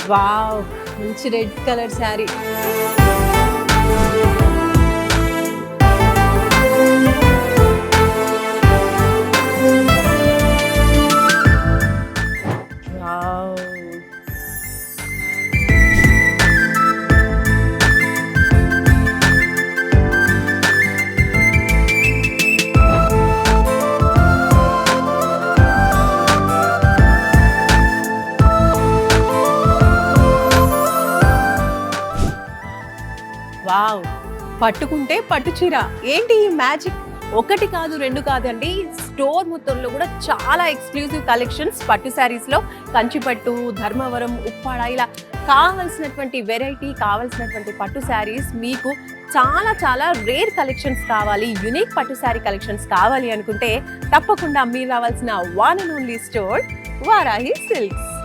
Wow! మంచి red colour sari. Wow! Wow! పట్టుకుంటే పట్టు చీర. ఏంటి ఈ మ్యాజిక్? ఒకటి కాదు, రెండు కాదండి. స్టోర్ మొత్తంలో కూడా చాలా ఎక్స్క్లూజివ్ కలెక్షన్స్ పట్టు శారీస్లో. కంచిపట్టు, ధర్మవరం, ఉప్పాడ ఇలా కావాల్సినటువంటి వెరైటీ, కావాల్సినటువంటి పట్టు శారీస్ మీకు చాలా చాలా రేర్ కలెక్షన్స్ కావాలి, యునిక్ పట్టు శారీ కలెక్షన్స్ కావాలి అనుకుంటే తప్పకుండా మీరు రావాల్సిన one and only store Varahi silks.